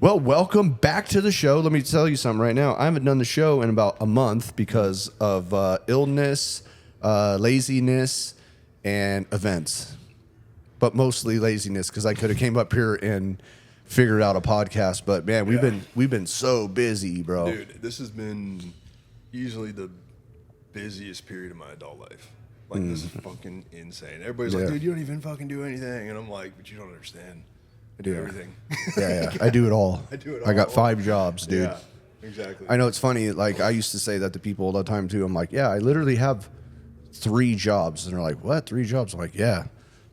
Well, welcome back to the show. Let me tell you something right now. I haven't done the show in about a month because of illness, laziness, and events. But mostly laziness because I could have came up here and figured out a podcast. But man, we've been so busy, bro. Dude, this has been easily the busiest period of my adult life. Like, this is fucking insane. Everybody's like, dude, you don't even fucking do anything. And I'm like, but you don't understand. I do everything. Yeah. I do it all. I do it all. I got 5 jobs, dude. Yeah, exactly. I know it's funny. Like, I used to say that to people all the time, too. I'm like, yeah, I literally have 3 jobs. And they're like, what? 3 jobs? I'm like, yeah.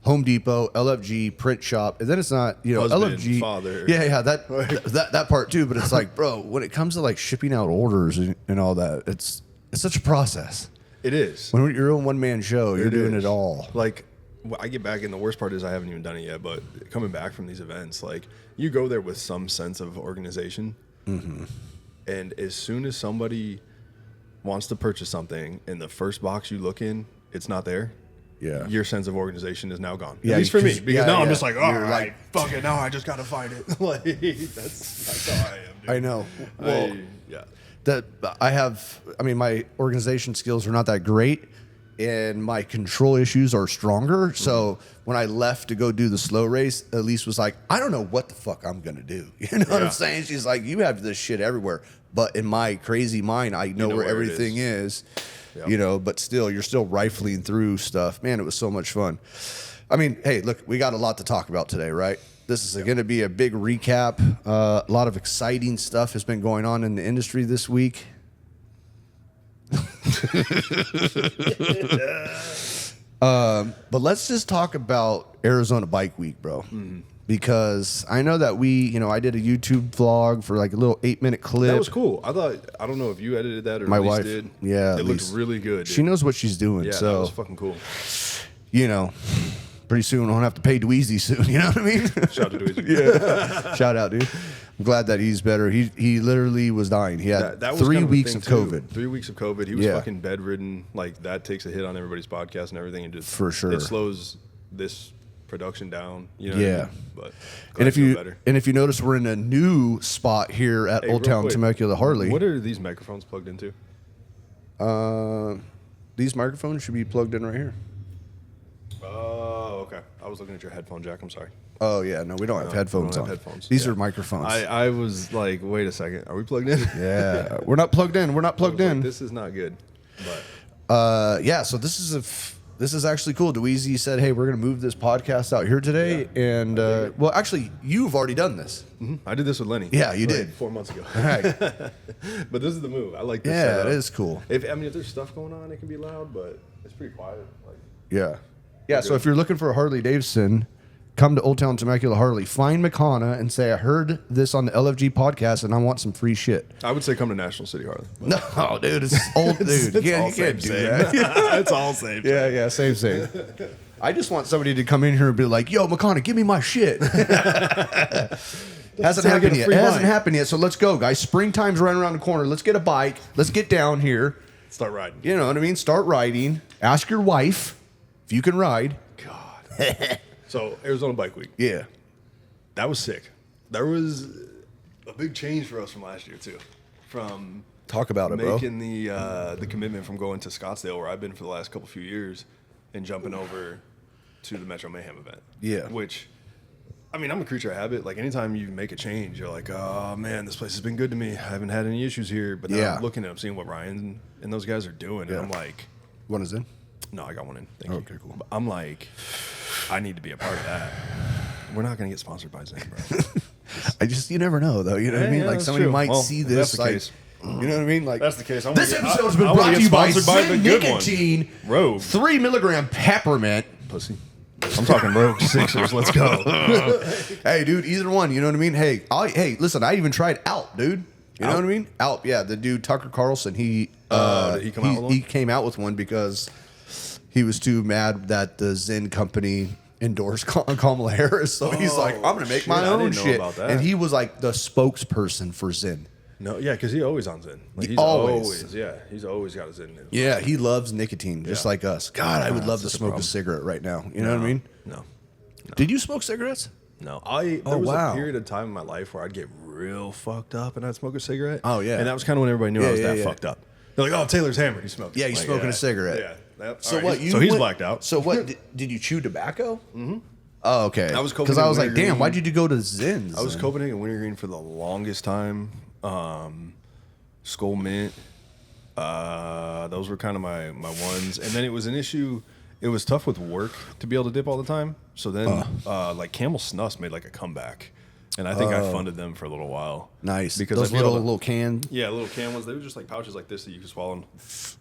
Home Depot, LFG, print shop. And then it's not, Husband, LFG. father. Yeah, that part, too. But it's like, bro, when it comes to, like, shipping out orders and all that, it's such a process. It is. When you're a one-man show, you're doing it all. Like, I get back, and the worst part is I haven't even done it yet, but coming back from these events, like, you go there with some sense of organization, and as soon as somebody wants to purchase something, and the first box you look in, it's not there, your sense of organization is now gone. Yeah, at least for me, because now I'm just like, you're like, fuck it, now I just gotta find it. Like, that's how I am, dude. I know. Well, my organization skills are not that great, and my control issues are stronger. So when I left to go do the slow race, Elise was like, I don't know what the fuck I'm going to do. You know what I'm saying? She's like, you have this shit everywhere. But in my crazy mind, I know where everything is. Yep. But still, you're still rifling through stuff. Man, it was so much fun. I mean, hey, look, we got a lot to talk about today, right? This is going to be a big recap. A lot of exciting stuff has been going on in the industry this week. But let's just talk about Arizona Bike Week, bro. Because I know that I did a YouTube vlog for like a little 8-minute clip. That was cool. I don't know if you edited that or my Elise wife did. Yeah, it looked really good. Dude. She knows what she's doing. Yeah, so that was fucking cool. Pretty soon we'll have to pay Dweezy soon. You know what I mean? Shout out to Dweezy. Yeah. Shout out, dude. I'm glad that he's better. He literally was dying. He had that was 3 kind of weeks of COVID. 3 weeks of COVID. He was fucking bedridden. Like, that takes a hit on everybody's podcast and everything. And just for sure, it slows this production down. You know what I mean? But and if you notice, we're in a new spot here at Old Town Temecula Harley. What are these microphones plugged into? These microphones should be plugged in right here. Oh, okay. I was looking at your headphone jack. I'm sorry. Oh, yeah. No, we don't have headphones on. These are microphones. I was like, wait a second. Are we plugged in? Yeah. We're not plugged in. We're not plugged in. Like, this is not good. But so this is actually cool. Dweezy said, hey, we're going to move this podcast out here today. Yeah. And, well, actually, you've already done this. I did this with Lenny. Yeah, you did. 4 months ago. All right. But this is the move. I like this. Yeah, it is cool. If there's stuff going on, it can be loud, but it's pretty quiet. Yeah. Yeah, so if you're looking for a Harley Davidson, come to Old Town Temecula Harley. Find McConna and say, I heard this on the LFG podcast and I want some free shit. I would say come to National City Harley. No, dude, it's old, dude. You can't do that. It's all same. Yeah, same. I just want somebody to come in here and be like, yo, McConna, give me my shit. Hasn't happened yet, so let's go, guys. Springtime's right around the corner. Let's get a bike. Let's get down here. Start riding. You know what I mean? Start riding. Ask your wife if you can ride. God. So, Arizona Bike Week. Yeah. That was sick. There was a big change for us from last year, too. From talk about it, bro. Making the commitment from going to Scottsdale, where I've been for the last few years, and jumping over to the Metro Mayhem event. Yeah. Which, I'm a creature of habit. Like, anytime you make a change, you're like, oh, man, this place has been good to me. I haven't had any issues here. But now I'm looking at them, seeing what Ryan and those guys are doing, and I'm like... One is in? No, I got one in. Thank you. Okay, cool. But I'm like, I need to be a part of that. We're not going to get sponsored by Zen, bro. You never know, though. You know what I mean? Like, somebody might see this, like... Case. You know what I mean? Like, that's the case. This episode's been brought to you by Zen Nicotine Rogue 3 milligram peppermint. Pussy. I'm talking Rogue Sixers. Let's go. Hey, dude, either one. You know what I mean? Hey, listen, I even tried Alp, dude. You know what I mean? Alp, yeah. The dude, Tucker Carlson, he came out with one because he was too mad that the Zen company endorsed Kamala Harris. So he's like, I'm going to make my own shit. And he was like the spokesperson for Zen. No, yeah, because he's always on Zen. Like, he's he's always got a Zen. Yeah, he loves nicotine, just like us. God, I would love to smoke a cigarette right now. You know what I mean? No. Did you smoke cigarettes? No. There was a period of time in my life where I'd get real fucked up and I'd smoke a cigarette. Oh, yeah. And that was kind of when everybody knew I was Yeah, that yeah. fucked up. They're like, oh, Taylor's hammered. He's smoking. Yeah, he's Like, smoking a cigarette. Yeah. Yep. So All what? right. You so he's went- blacked out. So what? Did you chew tobacco? Mm-hmm. Oh, okay. I was because I was like, Copenhagen damn, why'd Wintergreen. you go to Zin's? I was then? Copenhagen Wintergreen for the longest time. Skull Mint. Those were kind of my ones. And then it was an issue. It was tough with work to be able to dip all the time. So then, like Camel Snuffs made like a comeback, and I think I funded them for a little while. Nice. Because Those I'd be able little to- can. Yeah, little can ones. They were just like pouches like this that you could swallow.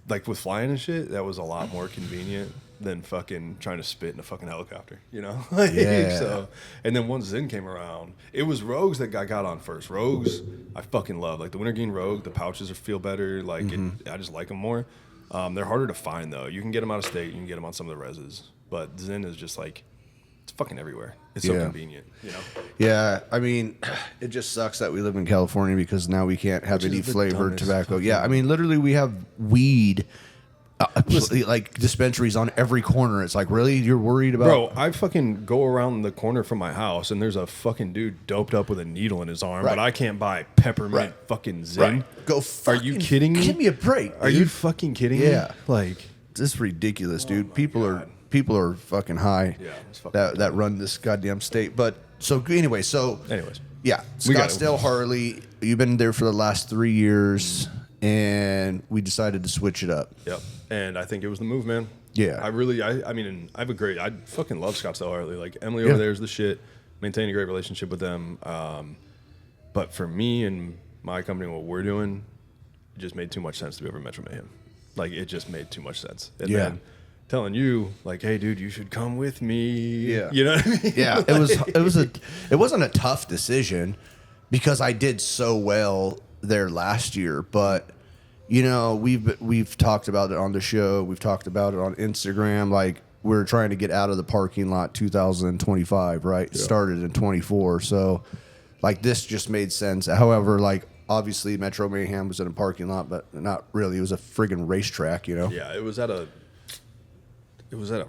Like with flying and shit, that was a lot more convenient than fucking trying to spit in a fucking helicopter, you know? Like, Yeah. So, and then once Zen came around, it was Rogues that I got on first. Rogues, I fucking love. Like the Wintergreen Rogue, the pouches feel better. Like I just like them more. They're harder to find though. You can get them out of state. You can get them on some of the reses. But Zen is just like, it's fucking everywhere. It's so Yeah. convenient, you know? Yeah, I mean, it just sucks that we live in California because now we can't have Which is any the flavored dumbest tobacco. fucking- Yeah, I mean, literally, we have weed, like dispensaries on every corner. It's like, really, you're worried about? Bro, I fucking go around the corner from my house and there's a fucking dude doped up with a needle in his arm, Right. but I can't buy peppermint Right. fucking Zen. Right. Go. Are you kidding me? Give me a break. Are you fucking kidding me? Yeah. Like, This is ridiculous, dude. my People God. are fucking high. Yeah, it's fucking that run this goddamn state. But so anyway, anyways. yeah, We got it. Scottsdale Harley. You've been there for the last 3 years, and we decided to switch it up. Yep. And I think it was the move, man. Yeah. I mean, I fucking love Scottsdale Harley. Like, Emily Yeah. over there is the shit. Maintain a great relationship with them. But for me and my company, what we're doing, it just made too much sense to be over Metro Mayhem. Like, it just made too much sense. And Yeah. then telling you, like, hey, dude, you should come with me. Yeah. You know what I mean? Yeah, it wasn't a tough decision because I did so well there last year, but you know, we've talked about it on the show, we've talked about it on Instagram, like we're trying to get out of the parking lot 2025, right? It started in 24, so like this just made sense. However, like obviously Metro Mayhem was in a parking lot, but not really. It was a friggin' racetrack, you know? Yeah, it was at a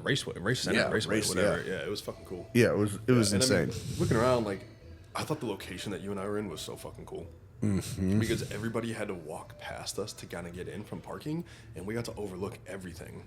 raceway, race center, Yeah, raceway, race, whatever. yeah. Yeah, it was fucking cool. Yeah, it was And I mean, insane. looking around, like, I thought the location that you and I were in was so fucking cool. Mm-hmm. Because everybody had to walk past us to kind of get in from parking, and we got to overlook everything.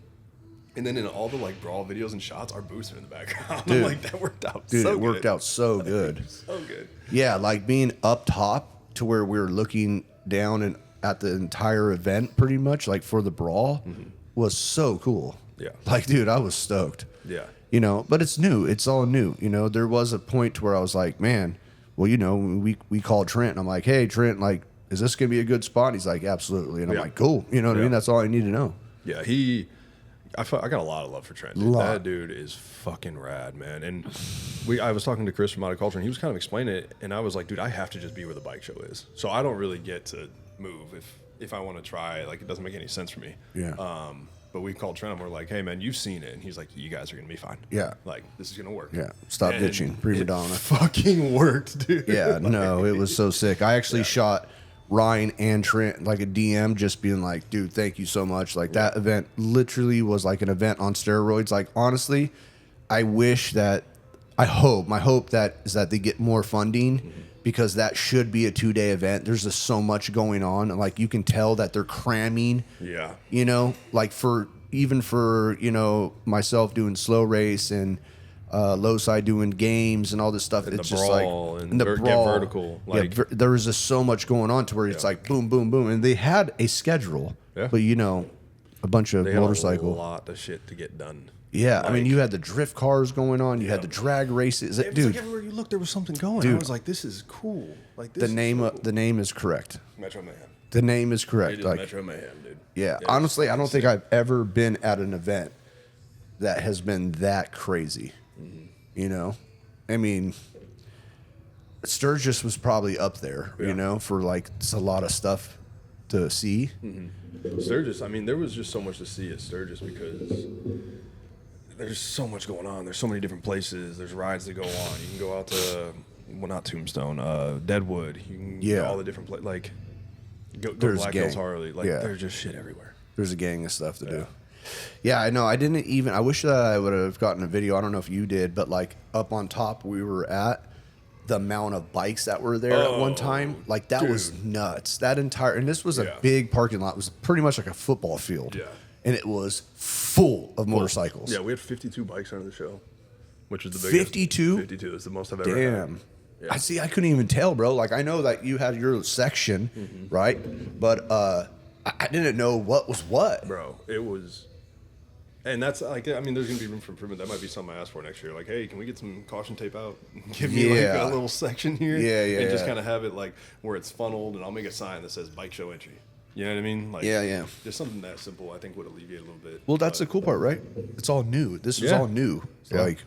And then in all the like brawl videos and shots, our booths are in the background. Dude. I'm like, that worked out Dude, so it worked good. out so good. So good. Yeah, like being up top to where we were looking down and at the entire event pretty much, like for the brawl, was so cool. Yeah. Like, dude, I was stoked. Yeah. You know, but it's new. It's all new. You know, there was a point where I was like, man, well, you know, we called Trent and I'm like, hey, Trent, like, is this going to be a good spot? And he's like, absolutely. And I'm Yeah. like, cool. You know what I Yeah. mean? That's all I need to know. Yeah, I got a lot of love for Trent. Dude. Lot. That dude is fucking rad, man. And I was talking to Chris from Out of Culture, and he was kind of explaining it, and I was like, dude, I have to just be where the bike show is. So I don't really get to move if I want to try. Like, it doesn't make any sense for me. Yeah. But we called Trent and we're like, hey, man, you've seen it. And he's like, you guys are going to be fine. Yeah. Like, this is going to work. Yeah. Stop And bitching. Prima it donna. fucking worked, dude. Yeah, no, it was so sick. I actually shot Ryan and Trent like a DM just being like, dude, thank you so much. Like that event literally was like an event on steroids. Like honestly, I wish that my hope that is that they get more funding because that should be a 2-day event. There's just so much going on. And like you can tell that they're cramming, Yeah. you know, like for you know, myself doing slow race and low side doing games and all this stuff. And It's the just brawl like and the get brawl. vertical, like- yeah, there was just so much going on to where it's Yeah. like boom, boom, boom, and they had a schedule. Yeah. But you know, a bunch of They had motorcycle. a lot of shit to get done. Yeah, I mean, Like- you had the drift cars going on. You had the drag races. It was Dude, like everywhere you looked, there was something going. I Dude. was like, this is cool. Like this the is name so cool. the name is correct. Metro Mayhem. The name is It correct. is Like, Metro Mayhem, dude. yeah, It's honestly, I don't think sick. I've ever been at an event that has been that crazy. Mm-hmm. You know, I mean, Sturgis was probably up there. Yeah. You know, for like it's a lot of stuff to see. Sturgis, I mean, there was just so much to see at Sturgis because there's so much going on. There's so many different places. There's rides that go on. You can go out to, well, not Tombstone, Deadwood. You can Yeah. go all the different places. Like, go There's Black Hills gang. Harley. Like, Yeah. there's just shit everywhere. There's a gang of stuff to do. Yeah, I know. I didn't even. I wish that I would have gotten a video. I don't know if you did, but like up on top we were at, the amount of bikes that were there at one time. Like that was nuts. That entire, and this was a big parking lot. It was pretty much like a football field. Yeah. And it was full of motorcycles. Yeah, we had 52 bikes under the show, which was the biggest. 52? 52 is the most I've ever had. Damn. Yeah. I see. I couldn't even tell, bro. Like I know that you had your section, right? But I didn't know what was what. Bro, it was. And that's like, I mean, there's going to be room for improvement. That might be something I ask for next year. Like, hey, can we get some caution tape out? Give me like a little section here. And just kind of have it like where it's funneled, and I'll make a sign that says bike show entry. You know what I mean? Like, just something that simple, I think would alleviate a little bit. Well, that's the cool part, right? It's all new. This was all new. Like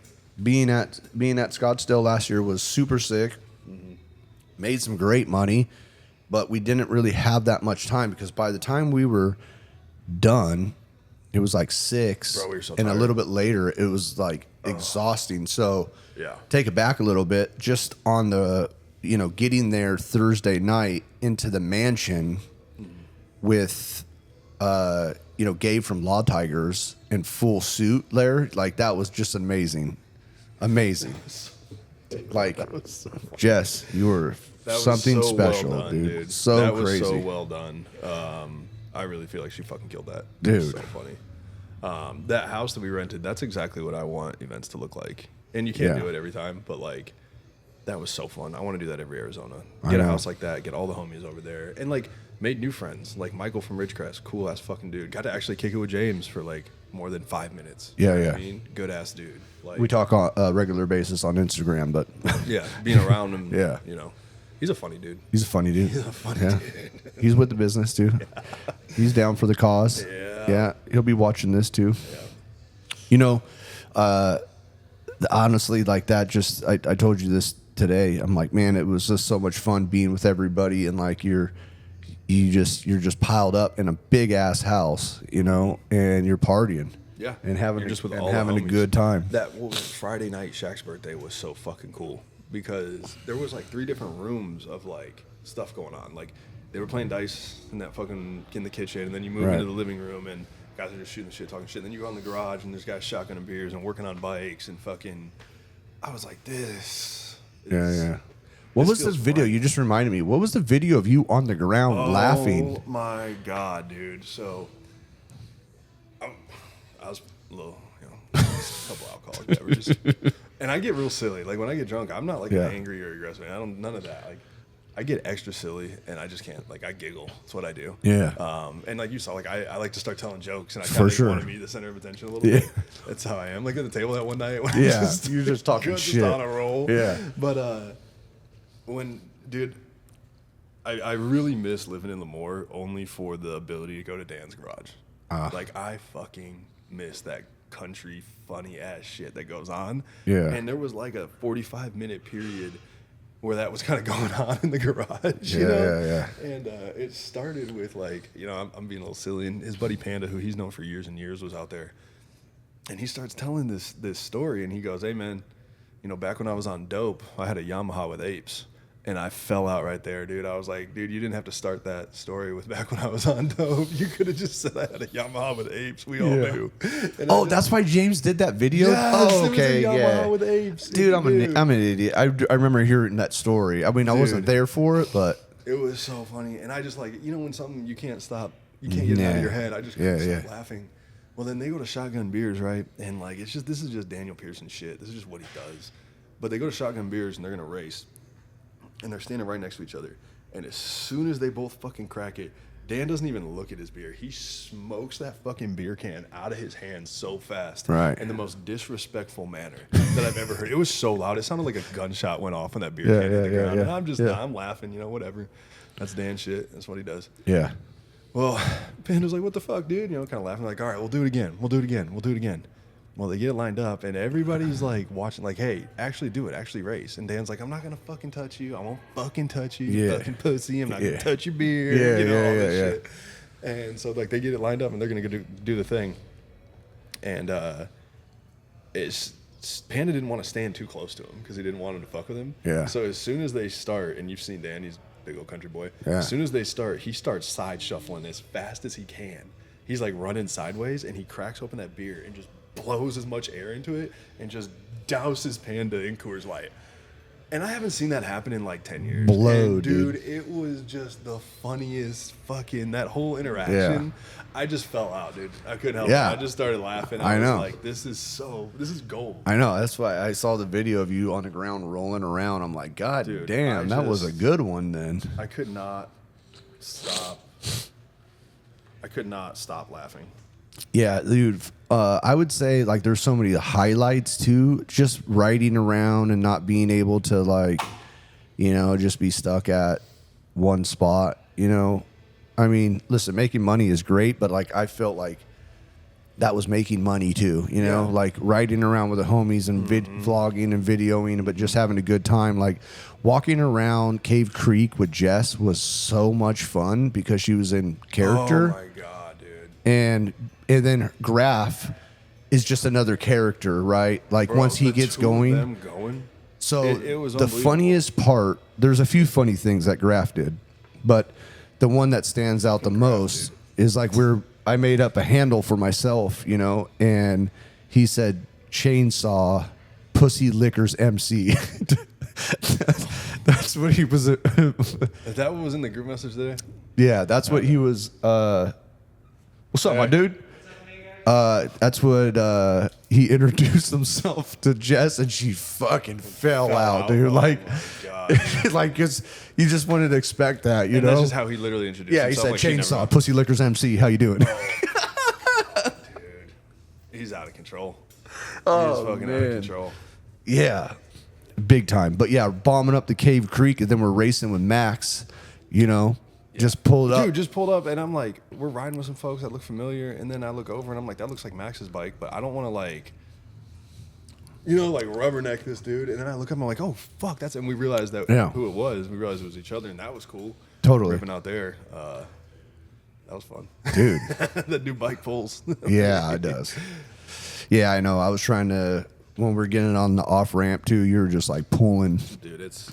being at Scottsdale last year was super sick. Made some great money, but we didn't really have that much time because by the time we were done, it was like 6, Bro, we were so and tired. a little bit later, it was like exhausting. So take it back a little bit, just on the, getting there Thursday night into the mansion with, Gabe from Law Tigers in full suit there. Like that was just amazing. Amazing. Like, Jess, you were something so special, well done, dude. So that crazy. was so well done. I really feel like she fucking killed that. Dude. It was so funny. That house that we rented, that's exactly what I want events to look like. And you can't do it every time, but like, that was so fun. I want to do that every Arizona. Get a house like that, get all the homies over there, and like made new friends. Like Michael from Ridgecrest, cool ass fucking dude. Got to actually kick it with James for like more than 5 minutes. Yeah, You know yeah. what I mean, good ass dude. Like, We talk on a regular basis on Instagram, but yeah, being around him. Yeah. He's a funny dude. he's a funny dude. He's a funny dude. He's with the business too. He's down for the cause. Yeah. He'll be watching this too. Yeah. Honestly, like that. Just I told you this today. I'm like, man, it was just so much fun being with everybody, and like you're just piled up in a big ass house, and you're partying. Yeah, and having You're just with and all having the a homies. good time. That Friday night, Shaq's birthday was so fucking cool because there was like 3 different rooms of like stuff going on. Like they were playing dice in the kitchen, and then you move into the living room and guys are just shooting the shit, talking shit. And then you go in the garage and there's guys shotgunning beers and working on bikes and fucking. I was like, this. What was this feels video? fun. You just reminded me. What was the video of you on the ground laughing? Oh my god, dude! So I was a little, a couple alcoholic beverages, and I get real silly. Like when I get drunk, I'm not like an angry or aggressive. I don't none of that. Like I get extra silly, and I just can't. Like I giggle. That's what I do. Yeah. And like you saw, like I like to start telling jokes, and I For kind of sure. want to be the center of attention a little bit. That's how I am. Like at the table that one night. When Yeah, I just, you're just talking just shit. on a roll. Yeah. But dude. I really miss living in Lemoore only for the ability to go to Dan's garage. Like I fucking miss that country funny ass shit that goes on. Yeah. And there was like a 45-minute period where that was kind of going on in the garage. You know? Yeah. And it started with like, I'm being a little silly, and his buddy Panda, who he's known for years and years, was out there. And he starts telling this story, and he goes, hey man, back when I was on dope, I had a Yamaha with apes. And I fell out right there, dude. I was like, dude, you didn't have to start that story with back when I was on dope. You could have just said I had a Yamaha with apes. We all knew. And That's why James did that video. Yes, Oh, it was a okay, Yamaha with apes. Dude, I'm an idiot. I remember hearing that story. I mean, I wasn't there for it, but it was so funny. And I just like, when something you can't stop, you can't get it out of your head. I just couldn't stop laughing. Well, then they go to Shotgun Beers, right? And like, this is just Daniel Pearson shit. This is just what he does. But they go to Shotgun Beers and they're gonna race. And they're standing right next to each other. And as soon as they both fucking crack it, Dan doesn't even look at his beer. He smokes that fucking beer can out of his hand so fast. Right. In the most disrespectful manner that I've ever heard. It was so loud. It sounded like a gunshot went off on that beer can in the ground. And I'm just, I'm laughing, whatever. That's Dan shit. That's what he does. yeah. Well, Panda's like, what the fuck, dude? Kind of laughing, like, all right, we'll do it again. We'll do it again. We'll do it again. Well, they get lined up, and everybody's like watching, like, hey, actually do it. Actually race. And Dan's like, I'm not going to fucking touch you. I won't fucking touch you, you fucking pussy. I'm not going to touch your beer. All this shit. And so, like, they get it lined up, and they're going to go do the thing. And Panda didn't want to stand too close to him because he didn't want him to fuck with him. Yeah. So as soon as they start, and you've seen Dan, he's a big old country boy. Yeah. As soon as they start, he starts side shuffling as fast as he can. He's like running sideways, and he cracks open that beer and just blows as much air into it and just douses Panda in Coors Light. And I haven't seen that happen in like 10 years. Blow, and dude. It was just the funniest fucking, that whole interaction. I just fell out, dude. I couldn't help it. I just started laughing. I was know. like, this is gold. I know. That's why I saw the video of you on the ground rolling around. I'm like, God Dude, damn, that was a good one then. I could not stop. I could not stop laughing. Yeah, dude. I would say like there's so many highlights too. Just riding around and not being able to like, just be stuck at one spot. I mean, listen, making money is great, but like I felt like that was making money too. Like riding around with the homies and vlogging and videoing, but just having a good time. Like walking around Cave Creek with Jess was so much fun because she was in character. Oh my god, dude. And then Graf is just another character, right? Like Bro, once he the gets two of going. them going, So it was the unbelievable. funniest part, there's a few funny things that Graf did, but the one that stands out the most is like I made up a handle for myself, and he said chainsaw pussy lickers MC. That's what he was. Is that what was in the group message today? Yeah, that's what he was. What's up, my dude? That's what he introduced himself to Jess, and she fucking fell out, dude. Oh like, my God. like, cause you just wanted to expect that, you And know? that's just how he literally introduced Yeah, he himself. said like chainsaw, never- pussy lickers MC. How you doing? Dude, he's out of control. He's fucking out of control. Yeah, big time. But yeah, bombing up the Cave Creek, and then we're racing with Max. Just pulled up. Dude, just pulled up, and I'm like, we're riding with some folks that look familiar, and then I look over, and I'm like, that looks like Max's bike, but I don't want to like rubberneck this dude. And then I look up, and I'm like, oh fuck, that's. And we realized that who it was. We realized it was each other, and that was cool. Totally. Ripping out there. That was fun, Dude. that new bike pulls. Yeah, it does. Yeah, I know. I was trying to, when we're getting on the off ramp too, you were just like pulling. Dude, it's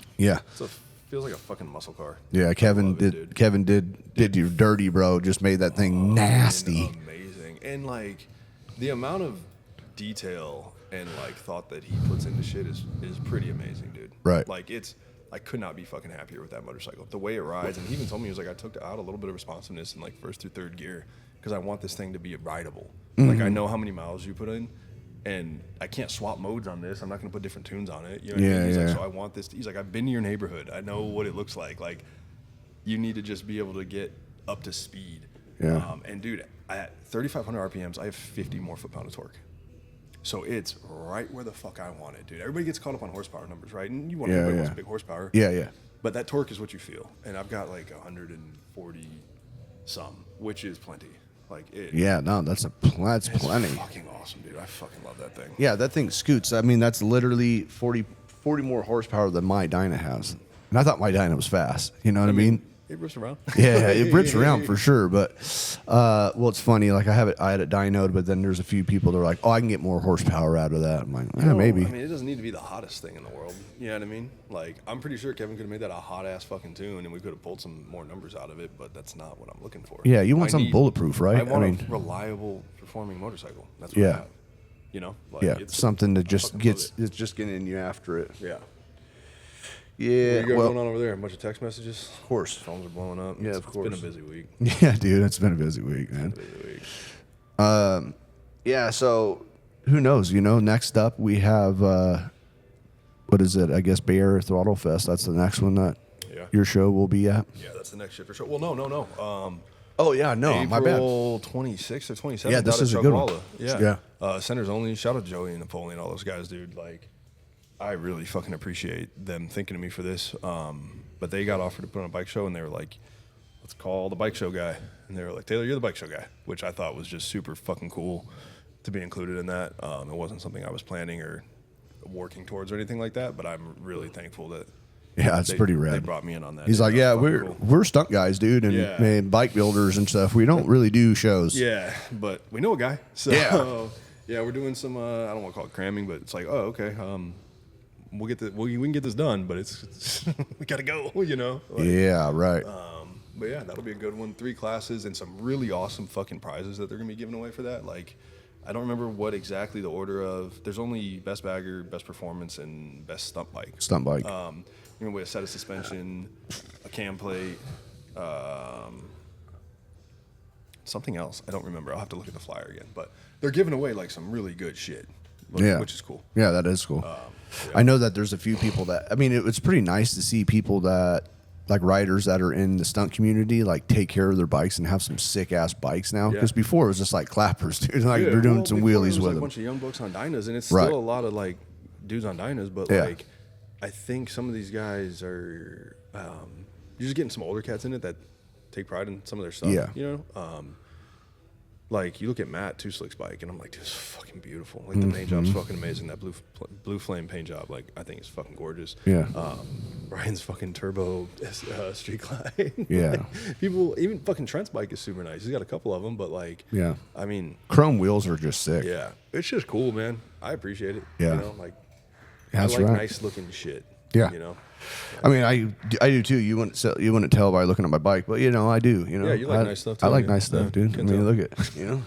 feels like a fucking muscle car. Yeah, Kevin love it, did. dude. Kevin did you dirty, bro. Just made that thing nasty. Amazing. And like the amount of detail and like thought that he puts into shit is pretty amazing, dude. Right. Like I could not be fucking happier with that motorcycle. The way it rides, and he even told me, he was like, I took out a little bit of responsiveness in like first through third gear because I want this thing to be rideable. Like I know how many miles you put in, and I can't swap modes on this. I'm not going to put different tunes on it. You know what I mean? He's like, so I want this. He's like, I've been to your neighborhood. I know what it looks like. Like, you need to just be able to get up to speed. Yeah. And dude, at 3,500 RPMs, I have 50 more foot-pound of torque. So it's right where the fuck I want it, dude. Everybody gets caught up on horsepower numbers, right? And you want everybody wants big horsepower. Yeah, yeah. But that torque is what you feel. And I've got like 140 some, which is plenty. Like it. Yeah, no, that's plenty. Fucking awesome, dude. I fucking love that thing. Yeah, that thing scoots. I mean, that's literally 40 more horsepower than my Dyna has. And I thought my Dyna was fast. You know what I mean? It rips around. Yeah, it rips around for sure. But well, it's funny. Like I had it dynoed, but then there's a few people that are like, "Oh, I can get more horsepower out of that." I'm like, yeah, maybe. I mean, it doesn't need to be the hottest thing in the world. You know what I mean? Like, I'm pretty sure Kevin could have made that a hot ass fucking tune, and we could have pulled some more numbers out of it. But that's not what I'm looking for. Yeah, you want I something need- bulletproof, right? I want I mean- a reliable performing motorcycle. That's what Yeah. I have. You know? Like, Yeah, it's something that just fucking gets love it's just getting you after it. Yeah. Yeah, What you got well, going on over there? A bunch of text messages. of course. Phones are blowing up. Yeah, It's- of course. It's been a busy week. Yeah, dude, it's been a busy week, man. Busy week. Yeah, so who knows? Next up we have what is it? I guess Bay Area Throttle Fest. That's the next one that Yeah. your show will be at. Yeah, that's the next shit for sure. Well, no. Oh yeah, no, my bad. April 26th or 27th. Yeah, this out at is a good one. Chuckwalla. Yeah. Centers only. Shout out Joey and Napoleon, all those guys, dude. Like, I really fucking appreciate them thinking of me for this. But they got offered to put on a bike show, and they were like, let's call the bike show guy. And they were like, Taylor, you're the bike show guy, which I thought was just super fucking cool to be included in that. It wasn't something I was planning or working towards or anything like that, but I'm really thankful that Yeah, it's pretty rad. they brought me in on that. He's dude. like, That yeah, was fucking cool. we're stunt guys, dude, and Yeah. man, bike builders and stuff. We don't really do shows. Yeah, but we know a guy. So Yeah. yeah, we're doing some I don't want to call it cramming, but it's like, oh, okay. We can get this done, but it's we got to go, you know. Like, Yeah, right. but yeah, that'll be a good one. 3 classes and some really awesome fucking prizes that they're going to be giving away for that. Like I don't remember what exactly the order of. There's only best bagger, best performance, and best stunt bike. Stunt bike. You know, with a set of suspension, a cam plate, something else. I don't remember. I'll have to look at the flyer again. But they're giving away like some really good shit, which is cool. Yeah, that is cool. Yeah. I know that there's a few people that, I mean, it's pretty nice to see people that, like riders that are in the stunt community, like take care of their bikes and have some sick ass bikes now. Because before it was just like clappers, dude. Like they're doing some before wheelies it was with like them. a bunch of young bucks on dynos, and it's Right. still a lot of like dudes on dynos. But Yeah. like, I think some of these guys are you're just getting some older cats in it that take pride in some of their stuff. Yeah. You know, like you look at Matt Two Slick's bike, and I'm like, dude, it's fucking beautiful. Like the paint job's fucking amazing. That blue flame paint job, like I think it's fucking gorgeous. Yeah. Brian's fucking turbo street glide. Yeah. Like, people, even fucking Trent's bike is super nice. He's got a couple of them, but like, Yeah. I mean, Chrome wheels are just sick. yeah, it's just cool, man. I appreciate it. Yeah. You know, like That's I like right. nice looking shit. Yeah. You know. I mean, I do too. You wouldn't tell by looking at my bike, but you know, I do. You know, Yeah, you like I, nice stuff I too, like yeah. nice stuff, Yeah, dude. I can mean, tell. look at you know,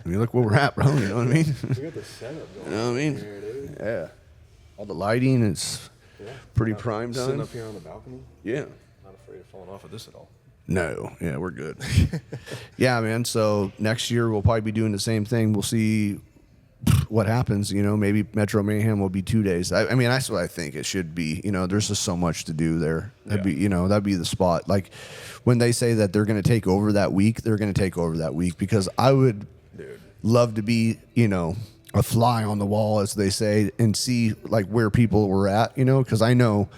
I mean, look where we're at, bro. You know what I mean? We got the setup going. You know what I mean? Here, dude. Yeah. All the lighting is Yeah. pretty Not prime Sitting time. up here on the balcony, Yeah. not afraid of falling off of this at all. No. Yeah, we're good. Yeah, man. So next year we'll probably be doing the same thing. We'll see what happens. You know, maybe Metro Mayhem will be 2 days. I mean, that's what I think it should be. You know, there's just so much to do there. That'd be, you know, that'd be the spot. Like when they say that they're going to take over that week, they're going to take over that week because I would Dude. love to be, you know, a fly on the wall, as they say, and see like where people were at, you know, because I know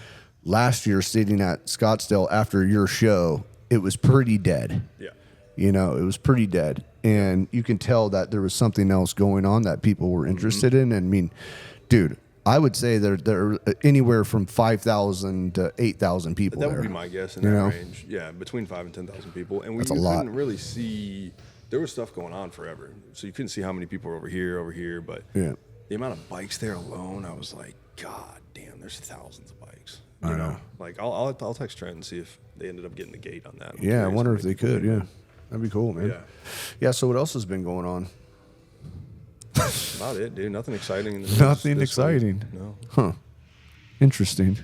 last year sitting at Scottsdale after your show, it was pretty dead. Yeah. You know, it was pretty dead. And you can tell that there was something else going on that people were interested in. And I mean, dude, I would say there are anywhere from 5,000 to 8,000 people That there. would be my guess in You that know? range. Yeah, between 5,000 and 10,000 people, and That's a you lot. couldn't really see. There was stuff going on forever, so you couldn't see how many people were over here. But Yeah. the amount of bikes there alone, I was like, God damn, there's thousands of bikes. I know. Like I'll text Trent and see if they ended up getting the gate on that. I'm Yeah, I curious wonder how if many they people could. did. Yeah. That'd be cool, man. Yeah. Yeah, so what else has been going on? About it, dude. Nothing exciting. In the news Nothing this exciting. week. No. Huh. Interesting.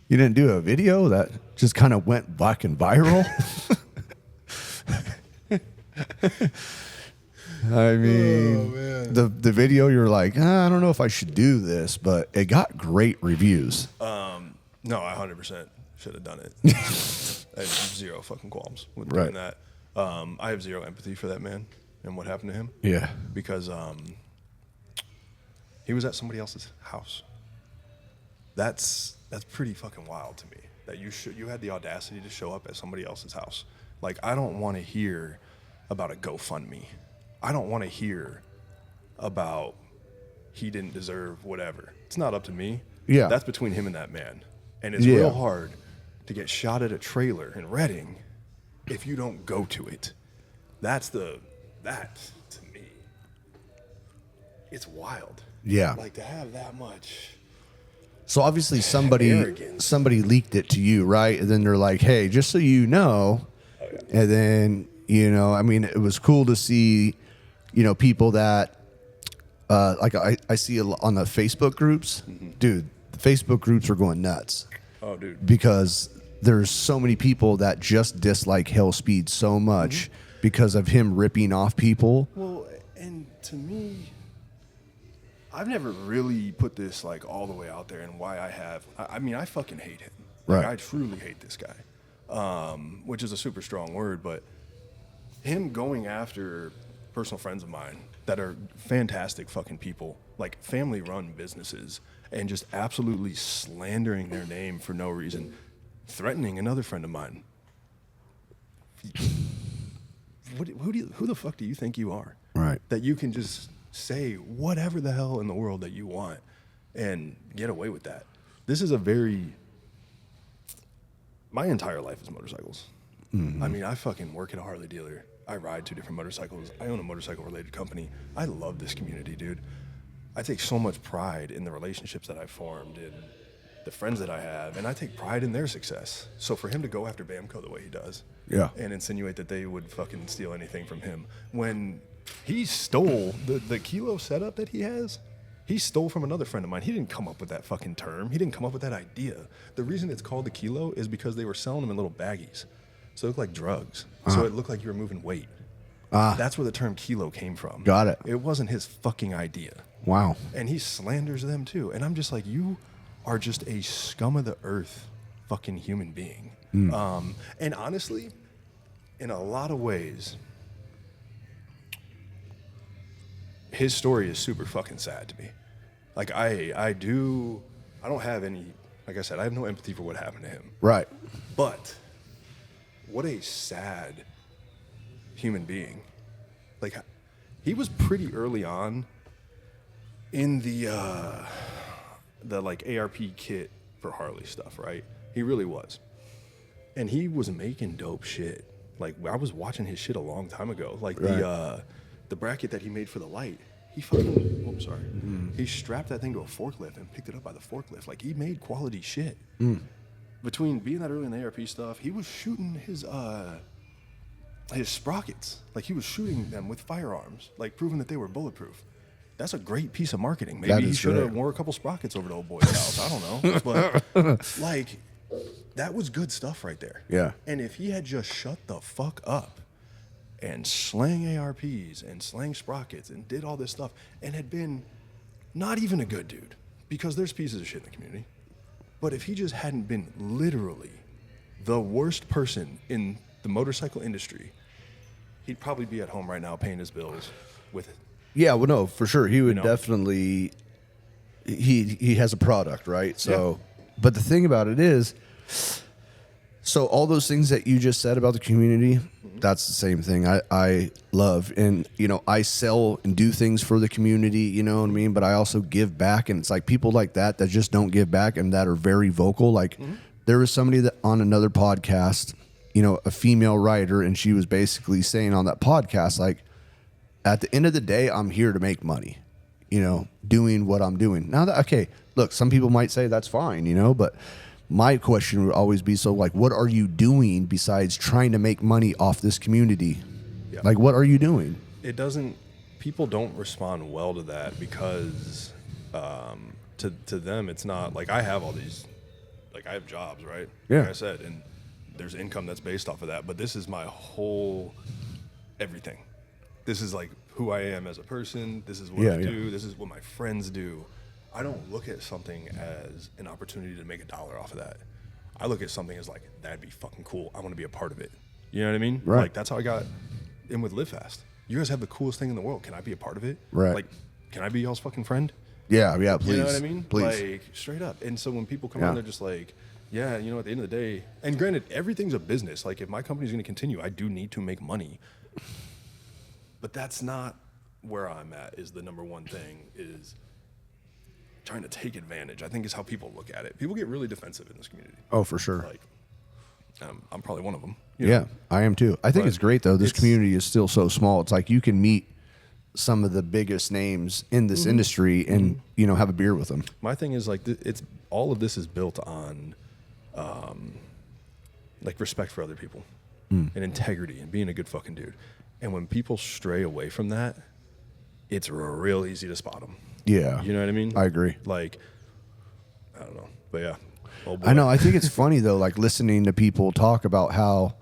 You didn't do a video that just kind of went fucking viral? I mean, the video, you're like, I don't know if I should do this, but it got great reviews. No, I 100% should have done it. I have zero fucking qualms with Right. doing that. I have zero empathy for that man and what happened to him. Yeah. Because he was at somebody else's house. That's pretty fucking wild to me. That you had the audacity to show up at somebody else's house. Like, I don't want to hear about a GoFundMe. I don't want to hear about he didn't deserve whatever. It's not up to me. Yeah. That's between him and that man. And it's Yeah. real hard to get shot at a trailer in Reading if you don't go to it. That to me, it's wild. Yeah. Like to have that much. So obviously Arrogance. somebody leaked it to you, right? And then they're like, hey, just so you know. And then, you know, I mean, it was cool to see, you know, people that, like I see on the Facebook groups, dude, the Facebook groups are going nuts Oh, dude. because there's so many people that just dislike Hell Speed so much because of him ripping off people. Well, and to me, I've never really put this like all the way out there and why I have. I mean, I fucking hate him. Like, Right. I truly hate this guy, which is a super strong word, but him going after personal friends of mine that are fantastic fucking people, like family-run businesses, and just absolutely slandering their name for no reason, threatening another friend of mine. Who the fuck do you think you are? Right. That you can just say whatever the hell in the world that you want and get away with that. This is my entire life is motorcycles. I mean, I fucking work at a Harley dealer. I ride 2 different motorcycles. I own a motorcycle related company. I love this community, dude. I take so much pride in the relationships that I've formed and the friends that I have, and I take pride in their success. So for him to go after Bamco the way he does, Yeah. and insinuate that they would fucking steal anything from him when he stole the kilo setup that he has. He stole from another friend of mine. He didn't come up with that fucking term. He didn't come up with that idea. The reason it's called the kilo is because they were selling them in little baggies. So it looked like drugs. So it looked like you were moving weight. That's where the term kilo came from. Got it. It wasn't his fucking idea. Wow. And he slanders them too. And I'm just like, you are just a scum of the earth fucking human being. And honestly, in a lot of ways, his story is super fucking sad to me. Like I don't have any, like I said, I have no empathy for what happened to him. Right. But what a sad human being. Like he was pretty early on in the like ARP kit for Harley stuff, right? He really was. And he was making dope shit. Like I was watching his shit a long time ago. Like the bracket that he made for the light. He fucking he strapped that thing to a forklift and picked it up by the forklift. Like he made quality shit. Between being that early in the ARP stuff, he was shooting his sprockets. Like he was shooting them with firearms, like proving that they were bulletproof. That's a great piece of marketing. Maybe he should have wore a couple sprockets over to old boy's house. I don't know. But like that was good stuff right there. Yeah. And if he had just shut the fuck up and slang ARPs and slang sprockets and did all this stuff and had been not even a good dude, because there's pieces of shit in the community. But if he just hadn't been literally the worst person in the motorcycle industry, he'd probably be at home right now paying his bills with it. Yeah, well, no, for sure. He would definitely, he has a product, right? So, but the thing about it is, so all those things that you just said about the community, that's the same thing I love. And, you know, I sell and do things for the community, you know what I mean? But I also give back. And it's like people like that just don't give back and that are very vocal. Like there was somebody that on another podcast, you know, a female writer, and she was basically saying on that podcast, like, at the end of the day, I'm here to make money, you know, doing what I'm doing. Now, okay, look, some people might say that's fine, you know, but my question would always be, so like, what are you doing besides trying to make money off this community? Yeah. Like, what are you doing? People don't respond well to that because to them, it's not like I have all these, like I have jobs, right? Yeah. Like I said, and there's income that's based off of that, but this is my whole everything. This is like who I am as a person. This is what I do. This is what my friends do. I don't look at something as an opportunity to make $1 off of that. I look at something as like, that'd be fucking cool. I want to be a part of it. You know what I mean? Right. Like that's how I got in with Live Fast. You guys have the coolest thing in the world. Can I be a part of it? Right. Like, can I be y'all's fucking friend? Yeah, please. You know what I mean? Please. Like, straight up. And so when people come on, they're just like, yeah, you know, at the end of the day, and granted, everything's a business. Like, if my company's going to continue, I do need to make money. But that's not where I'm at, is the number one thing, is trying to take advantage, I think, is how people look at it. People get really defensive in this community. Oh, for sure. Like, I'm probably one of them. Yeah, I am too. I think it's great, though. This community is still so small. It's like you can meet some of the biggest names in this industry and, you know, have a beer with them. My thing is, like, it's all of this is built on, like, respect for other people and integrity and being a good fucking dude. And when people stray away from that, it's real easy to spot them. Yeah. You know what I mean? I agree. Like, I don't know. But yeah. Oh boy. I know. I think it's funny, though, like listening to people talk about how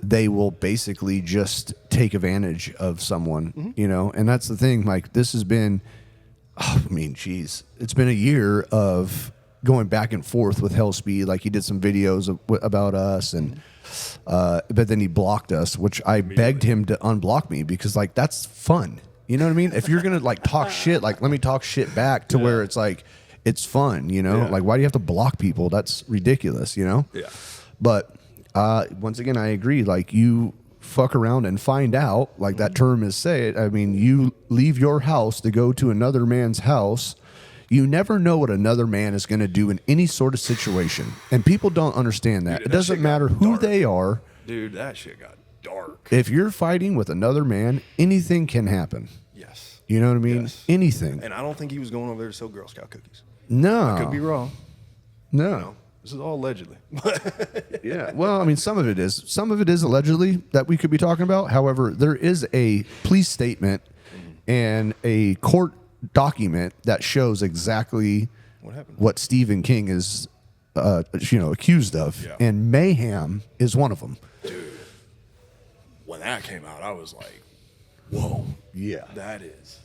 they will basically just take advantage of someone, you know? And that's the thing. Like, this has been, I mean, geez, it's been a year of going back and forth with Hellspeed. Like, he did some videos about us, and but then he blocked us, which I begged him to unblock me because, like, that's fun. You know what I mean? If you're going to, like, talk shit, like, let me talk shit back to where it's like, it's fun, you know? Like, why do you have to block people? That's ridiculous, you know? Yeah. But once again, I agree. Like, you fuck around and find out, like that term is said. I mean, you leave your house to go to another man's house. You never know what another man is going to do in any sort of situation. And people don't understand that. Dude, it doesn't matter who they are. Dude, that shit got dark. If you're fighting with another man, anything can happen. Yes. You know what I mean? Yes. Anything. And I don't think he was going over there to sell Girl Scout cookies. No. I could be wrong. No. You know, this is all allegedly. Yeah. Well, I mean, some of it is. Some of it is allegedly that we could be talking about. However, there is a police statement and a court document that shows exactly What happened? what Stephen King is, accused of, Yeah. and mayhem is one of them. When that came out, I was like, whoa. Yeah. That is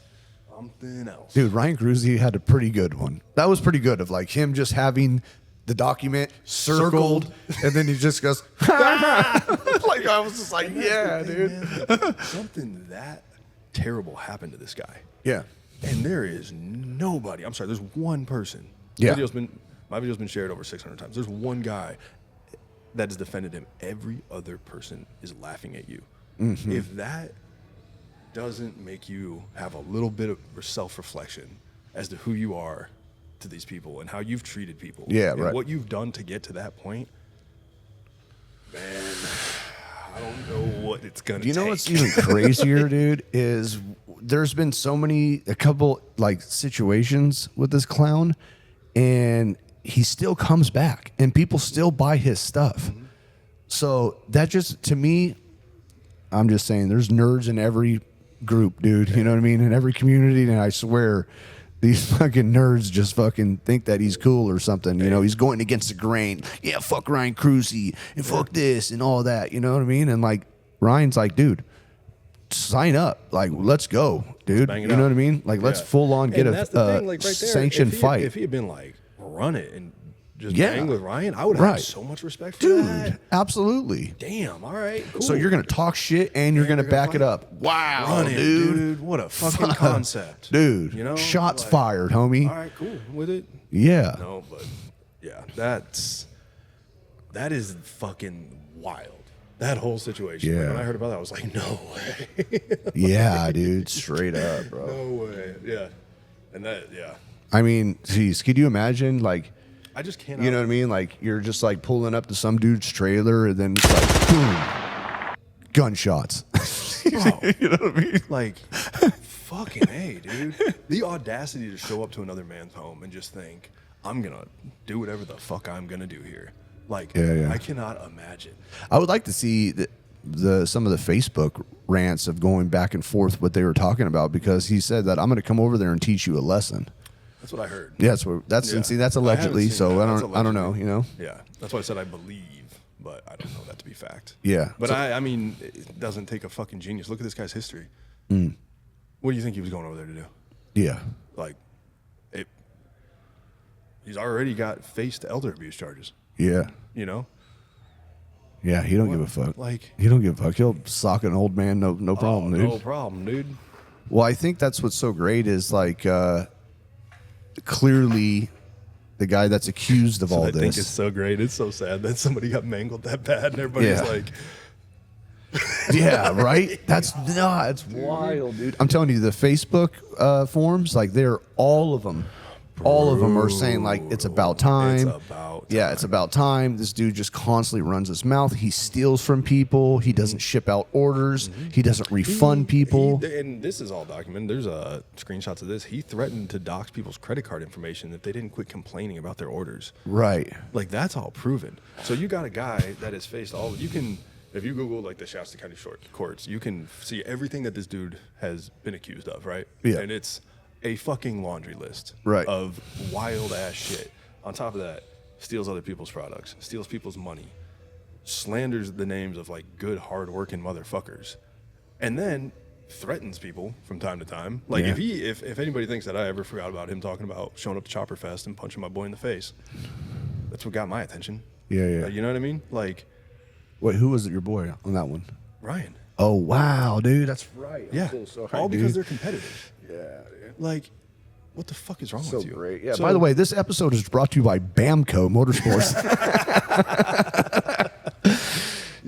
something else. Dude, Ryan Cruzzi had a pretty good one. That was pretty good of like him just having the document circled. And then he just goes, like I was just like, yeah, The thing, dude. man, like, something that terrible happened to this guy. Yeah. And there is nobody. I'm sorry, there's one person. Yeah. My video's been shared over 600 times. There's one guy that has defended him. Every other person is laughing at you. Mm-hmm. If that doesn't make you have a little bit of self-reflection as to who you are to these people and how you've treated people, Yeah, and right. what you've done to get to that point, man, I don't know what it's gonna. You know take. what's even crazier, dude, is there's been a couple like situations with this clown, and he still comes back, and people still buy his stuff. Mm-hmm. So that just, to me, I'm just saying, there's nerds in every group, dude. You know what I mean? In every community, and I swear, these fucking nerds just fucking think that he's cool or something. You know, he's going against the grain. Yeah, fuck Ryan Cruzzi and fuck this and all that. You know what I mean? And like Ryan's like, dude, sign up. Like, let's go, dude. bang You it know out. what I mean? Like, let's Yeah. full on get And a that's the thing, like, right there, sanctioned fight. If he had been like, run it and just Yeah. bang with Ryan, I would have Right. so much respect for Dude, that. absolutely. Damn, all right, cool. So you're gonna talk shit and you're gonna you're gonna back it fight. up. Wow, run it, dude. dude. What a fucking Fuck. concept. Dude, You know? shots Like, fired, homie. All right, cool with it. Yeah. No, but yeah, that is fucking wild. That whole situation. Like, Yeah. when I heard about that, I was like, no way. Yeah, dude. Straight up, bro. No way. Yeah. And that, yeah. I mean, geez, could you imagine, like, I just cannot. you know what I mean? Like, you're just like pulling up to some dude's trailer and then it's like, boom, gunshots. Bro, You know what I mean? like, fucking A, dude. The audacity to show up to another man's home and just think, I'm going to do whatever the fuck I'm going to do here. Like, Yeah. I cannot imagine. I would like to see some of the Facebook rants of going back and forth what they were talking about, because he said that I'm going to come over there and teach you a lesson. That's what I heard. Yeah, that's Yeah. and see, that's I haven't allegedly. seen So that. I That's don't know. allegedly. You know. Yeah. That's why I said I believe, but I don't know that to be fact. Yeah. But So- I mean, it doesn't take a fucking genius. Look at this guy's history. What do you think he was going over there to do? Yeah. Like, he's already faced elder abuse charges, Yeah. you know? Yeah. He don't give a fuck. Like, He don't give a fuck. He'll sock an old man. No problem, dude. no problem, dude. Well, I think that's what's so great is like clearly the guy that's accused of all I think it's this. so great. It's so sad that somebody got mangled that bad, and everybody's Yeah. like, Yeah, right. It's wild, dude. I'm telling you, the Facebook forums, like they're all of them are saying like it's about time. It's about Yeah, it's about time. This dude just constantly runs his mouth. He steals from people. He doesn't ship out orders. He doesn't refund people. and this is all documented. There's screenshots of this. He threatened to dox people's credit card information if they didn't quit complaining about their orders. Right. Like, that's all proven. So you got a guy that has faced you can, if you Google like the Shasta County courts, you can see everything that this dude has been accused of, right? Yeah. And it's a fucking laundry list Right. of wild ass shit. On top of that, steals other people's products, steals people's money, slanders the names of like good, hard-working motherfuckers, and then threatens people from time to time. Like, Yeah. if anybody thinks that I ever forgot about him talking about showing up to Chopper Fest and punching my boy in the face, that's what got my attention. Yeah. You know what I mean? Like, Wait, who was it? Your boy on that one? Ryan. Oh wow, dude, that's right. Yeah. I'm so sorry, all because dude. they're competitive. Yeah, dude. Like, what the fuck is wrong So with you? great. Yeah. So- By the way, this episode is brought to you by Bamco Motorsports.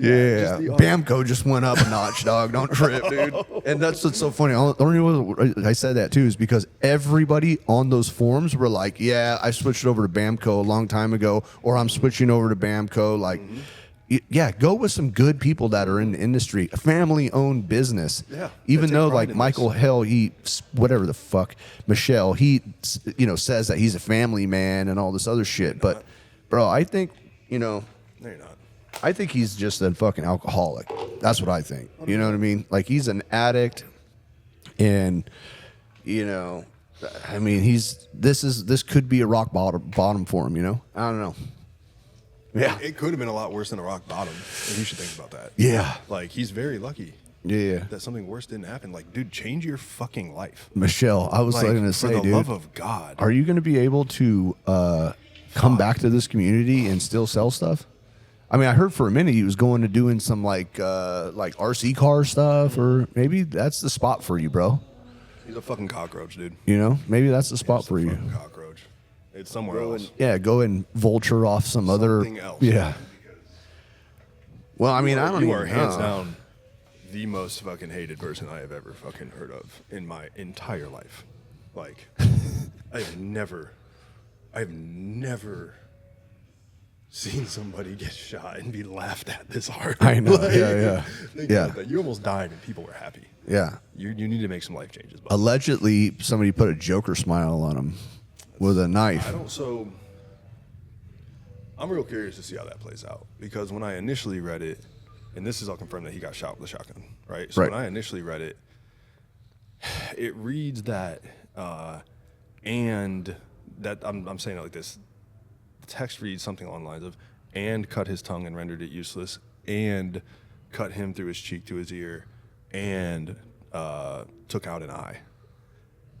Yeah, just the- Bamco just went up a notch, dog. Don't trip, dude. And that's what's so funny. The only reason I said that too is because everybody on those forums were like, "Yeah, I switched over to Bamco a long time ago," or "I'm switching over to Bamco." Like, yeah, go with some good people that are in the industry, a family-owned business. Yeah, even that take though pride like in Michael this. Hell, whatever the fuck, Michelle, he says that he's a family man and all this other shit, but. bro, I think, you know, No, you're not. I think he's just a fucking alcoholic. That's what I think. You know what I mean? Like he's an addict, and you know, I mean, this could be a rock bottom for him. You know, I don't know. Yeah, It could have been a lot worse than a rock bottom. And you should think about that. yeah, Like, he's very lucky yeah. that something worse didn't happen. Like, dude, change your fucking life. Michelle, I was Like, going to for say, the dude, love of God. are you going to be able to come back to this community and still sell stuff? I mean, I heard for a minute he was going to doing some like RC car stuff, or maybe that's the spot for you, bro. He's a fucking cockroach, dude. You know, maybe that's the spot He's a for you. fucking cockroach. It's somewhere else. Yeah, go and vulture off some Something other. else. Yeah. Well, I mean, I don't You even are hands know. down the most fucking hated person I have ever fucking heard of in my entire life. Like, I've never seen somebody get shot and be laughed at this hard. I know. Like, Yeah. think Yeah. about that. You almost died and people were happy. Yeah. You need to make some life changes. Bud. Allegedly, somebody put a Joker smile on him with a knife. I'm real curious to see how that plays out, because when I initially read it, and this is all confirmed that he got shot with a shotgun, right? So Right. when I initially read it, it reads that, and that I'm saying it like this. The text reads something along the lines of, and cut his tongue and rendered it useless, and cut him through his cheek to his ear, and took out an eye.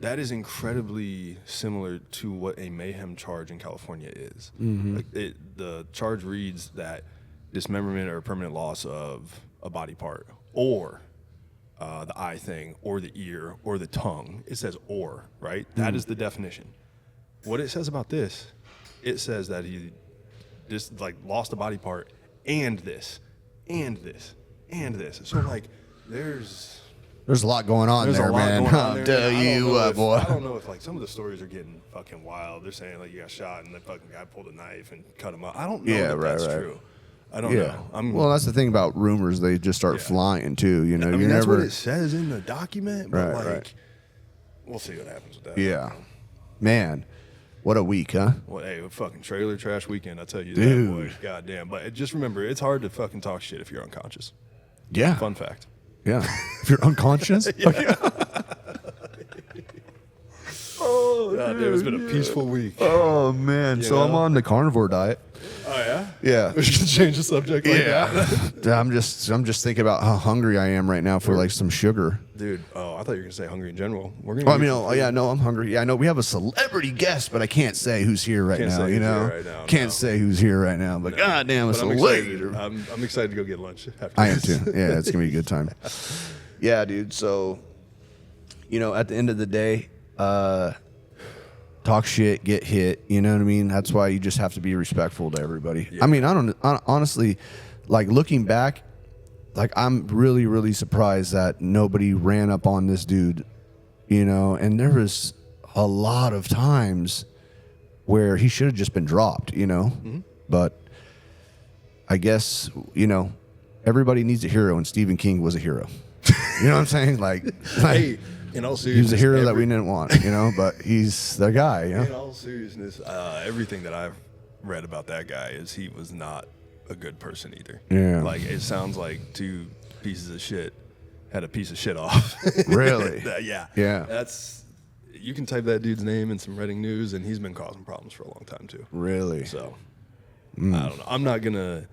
That is incredibly similar to what a mayhem charge in California is. Like the charge reads that dismemberment or permanent loss of a body part, or the eye thing, or the ear, or the tongue. It says "or," right? That is the definition. What it says about this, it says that he just like lost a body part, and this, and this, and this. So like, there's There's a lot going on a there, lot man. going on I'll there. tell I don't you know what, if- boy. I don't know if like some of the stories are getting fucking wild. They're saying like you got shot and the fucking guy pulled a knife and cut him up. I don't know Yeah, that right, that's right. true. I don't Yeah. know. Well, that's the thing about rumors; they just start Yeah. flying too. You know, I mean, you that's never. what it says in the document, but Right, like, right. we'll see what happens with that. Yeah, man, what a week, huh? Well, hey, a fucking trailer trash weekend, I tell you Dude. that, boy. Goddamn. But just remember, it's hard to fucking talk shit if you're unconscious. Yeah, Fun fact. yeah. If you're unconscious, Oh, dude, it's been a peaceful week. oh man. So I'm know? on the carnivore diet. Oh, yeah? Yeah. We should change the subject like that. I'm just thinking about how hungry I am right now for like some sugar. Dude, oh, I thought you were going to say hungry in general. We're going Oh, I mean, oh yeah, no, I'm hungry. Yeah, I know we have a celebrity guest, but I can't say who's here right Can't now. say You who's know, here right now, can't no. say who's here right now. But goddamn, it's But a I'm lady. excited. I'm excited to go get lunch after I am this. too. Yeah, it's gonna be a good time. Yeah, dude. So, you know, at the end of the day, talk shit, get hit. You know what I mean? That's why you just have to be respectful to everybody. Yeah. I mean, honestly, like looking back, like I'm really, really surprised that nobody ran up on this dude. You know, and there was a lot of times where he should have just been dropped. You know, but I guess everybody needs a hero, and Stephen King was a hero. You know what I'm saying? Like Hey, in all he seriousness, was a hero that we didn't want, but he's the guy. You In know? all seriousness, everything that I've read about that guy is he was not a good person either. Yeah. Like, it sounds like two pieces of shit had a piece of shit off. Really? Yeah. Yeah. That's, you can type that dude's name in some Redding news, and he's been causing problems for a long time too. Really? So I don't know.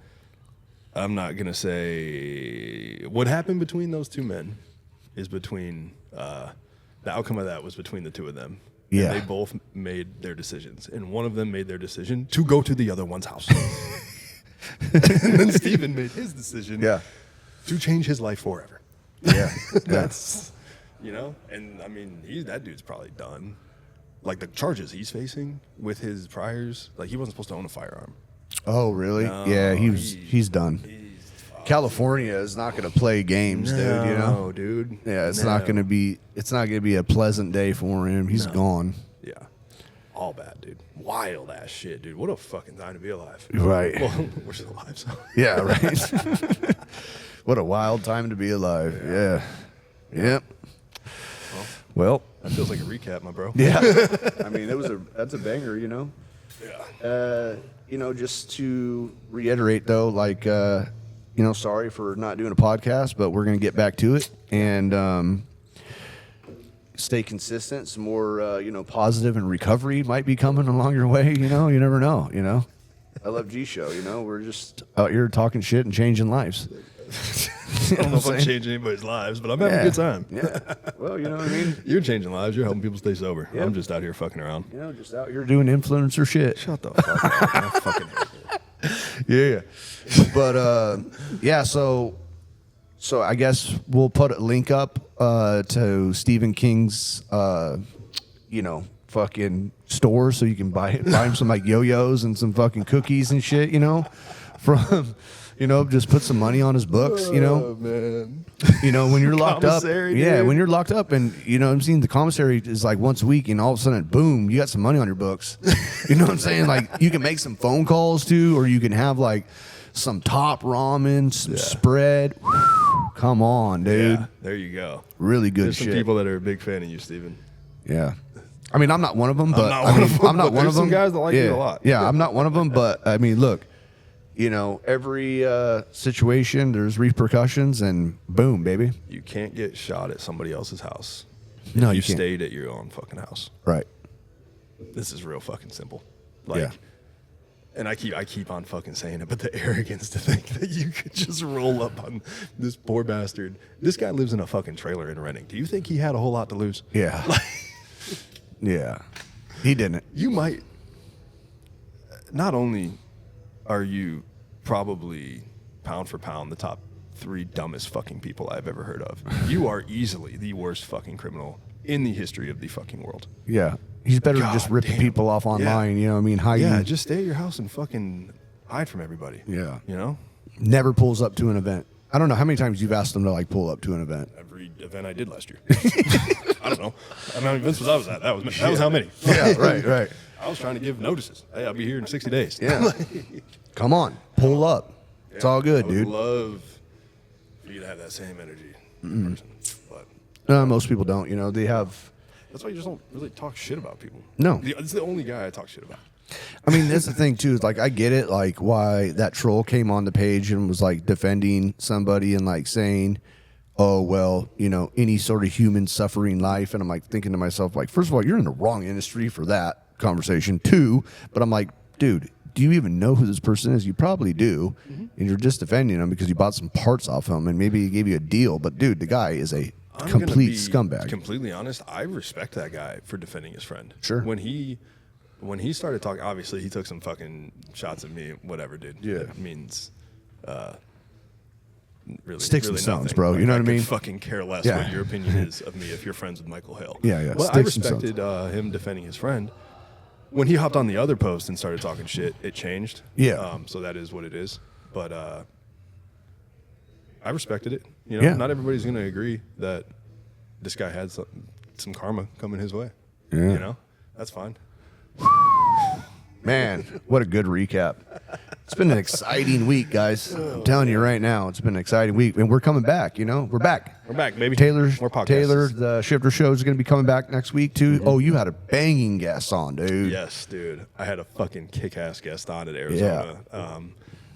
I'm not gonna say what happened between those two men is between the outcome of that was between the two of them. Yeah. And they both made their decisions, and one of them made their decision to go to the other one's house. And then Steven made his decision Yeah. to change his life forever. Yeah. That's and I mean that dude's probably done. Like the charges he's facing with his priors, like he wasn't supposed to own a firearm. Oh, really? No, Yeah. He's done. California is not going to play games, dude. You know? No, dude. Yeah. It's not going to be. It's not going to be a pleasant day for him. He's gone. Yeah. All bad, dude. Wild ass shit, dude. What a fucking time to be alive. Right. Well, we're still alive, so. Yeah. Right. What a wild time to be alive. Yeah. Yep. Well. That feels like a recap, my bro. Yeah. I mean, that's a banger, you know. You know, just to reiterate though, like, you know, sorry for not doing a podcast, but we're going to get back to it and stay consistent. Some more, you know, positive and recovery might be coming along your way. You know, you never know, you know. I love G Show, you know, we're just out here talking shit and changing lives. I don't know if I'm changing anybody's lives, but I'm having a good time. Yeah. Well, you know what I mean? You're changing lives. You're helping people stay sober. Yep. I'm just out here fucking around. You know, just out here doing influencer shit. Shut the fuck up. I fucking hate you. Yeah. But yeah, so I guess we'll put a link up to Stephen King's you know, fucking store so you can buy him some like yo-yos and some fucking cookies and shit, you know, from you know, just put some money on his books, you know. Oh, man. You know, when you're locked up. Commissary, Yeah, dude. when you're locked up and you know what I'm saying, the commissary is like once a week and all of a sudden boom, you got some money on your books. You know what I'm saying? Like you can make some phone calls too, or you can have like some top ramen, some spread. Whew, come on, dude. Yeah, there you go. Really good There's shit. some people that are a big fan of you, Steven. Yeah. I mean, I'm not one of them, but not one of them, I'm not but one of there's some them. guys that like you a lot. Yeah, I'm not one of them, but I mean, look, you know, every situation there's repercussions, and boom, baby. You can't get shot at somebody else's house. No, you you can't. stayed at your own fucking house. Right. This is real fucking simple. Like, Yeah. and I keep on fucking saying it, but the arrogance to think that you could just roll up on this poor bastard. This guy lives in a fucking trailer in Reading. Do you think he had a whole lot to lose? Yeah. Yeah. He didn't. You might. Not only are you probably pound for pound the top 3 dumbest fucking people I've ever heard of, you are easily the worst fucking criminal in the history of the fucking world. Yeah. He's better than just God ripping damn. people off online, you know what I mean? Hiding. Yeah, just stay at your house and fucking hide from everybody. Yeah. You know? Never pulls up to an event. I don't know how many times you've asked him to like pull up to an event. Every event I did last year. I don't know. How many events was I was at? That was how many? Yeah, right. I was trying to give notices. Hey, I'll be here in 60 days. Yeah. Come on, pull up. It's all good, I would dude. love for you to have that same energy in person. But Most people don't. You know, they have. that's why you just don't really talk shit about people. No. It's the only guy I talk shit about. I mean, that's the thing too. Is like I get it, like why that troll came on the page and was like defending somebody and like saying, "Oh well, you know, any sort of human suffering life." And I'm like thinking to myself, like, first of all, you're in the wrong industry for that conversation. 2, but I'm like, dude, do you even know who this person is? You probably do, and you're just defending him because you bought some parts off him and maybe he gave you a deal. But dude, the guy is a I'm complete gonna be scumbag. Completely honest, I respect that guy for defending his friend. Sure. When he started talking, obviously he took some fucking shots at me. Whatever, dude. Yeah. It means really Sticks and really stones, nothing. bro. You Like, know what I could mean? Fucking care less Yeah. what your opinion is of me if you're friends with Michael Hill. Yeah. Well, I Sticks and stones. respected him defending his friend. When he hopped on the other post and started talking shit, it changed. Yeah. So that is what it is. But I respected it. You know, Yeah. not everybody's going to agree that this guy had some karma coming his way. Yeah. You know, that's fine. Man, what a good recap. It's been an exciting week, guys. I'm telling you right now, it's been an exciting week. And we're coming back, you know? We're back. We're back, baby. Taylor, More podcasts. Taylor, the Shifter Show is going to be coming back next week, too. Oh, you had a banging guest on, dude. Yes, dude. I had a fucking kick-ass guest on at Arizona.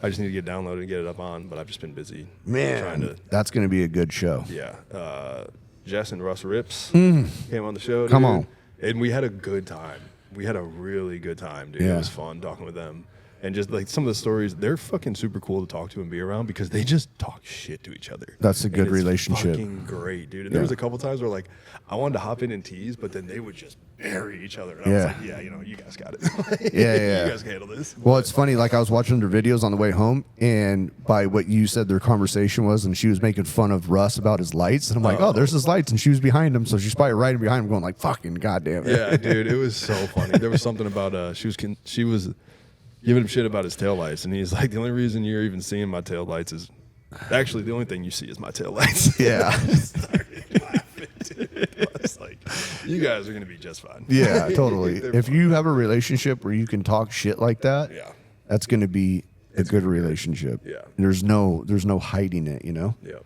I just need to get it downloaded and get it up on, but I've just been busy trying Man, to. that's going to be a good show. Yeah. Jess and Russ Rips came on the show. Come dude, on. And we had a good time. We had a really good time, dude. Yeah. It was fun talking with them. And just like some of the stories, they're fucking super cool to talk to and be around because they just talk shit to each other. That's a And good it's relationship. Fucking great, dude. And there was a couple times where like I wanted to hop in and tease, but then they would just bury each other. And I was Yeah. like, yeah, you know, you guys got it. Yeah. You guys can handle this. Well, it's funny. Like I was watching their videos on the way home, and by what you said, their conversation was, and she was making fun of Russ about his lights, and I'm like, oh, there's his lights, and she was behind him, so she's probably riding behind him, going like, fucking goddamn it. Yeah, dude, it was so funny. There was something about she was giving him shit about his taillights, and he's like, the only reason you're even seeing my taillights is actually the only thing you see is my taillights. Yeah. Started laughing, dude. I was like, you guys are gonna be just fine. Yeah, totally. They're If fine. you have a relationship where you can talk shit like that, Yeah. that's going to be a good relationship. Yeah. There's no hiding it, you know? Yeah.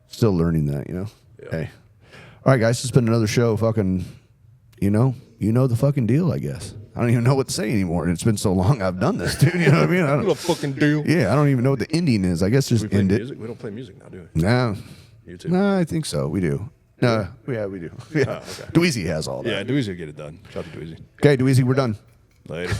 Still learning that, you know? Yeah. Hey. All right, guys, it's been another show. Fucking, you know the fucking deal, I guess. I don't even know what to say anymore. It's been so long I've done this, dude. You know what I mean? I What a fucking deal. yeah, I don't even know what the ending is. I guess just We play end it. music. We don't play music now, do we? Nah. YouTube. No, I think so. We do. No, yeah, we do. Yeah. Oh, okay. Dweezy has all that. Yeah, Dweezy will get it done. Shout out to Dweezy. Okay, Dweezy, we're done. Later.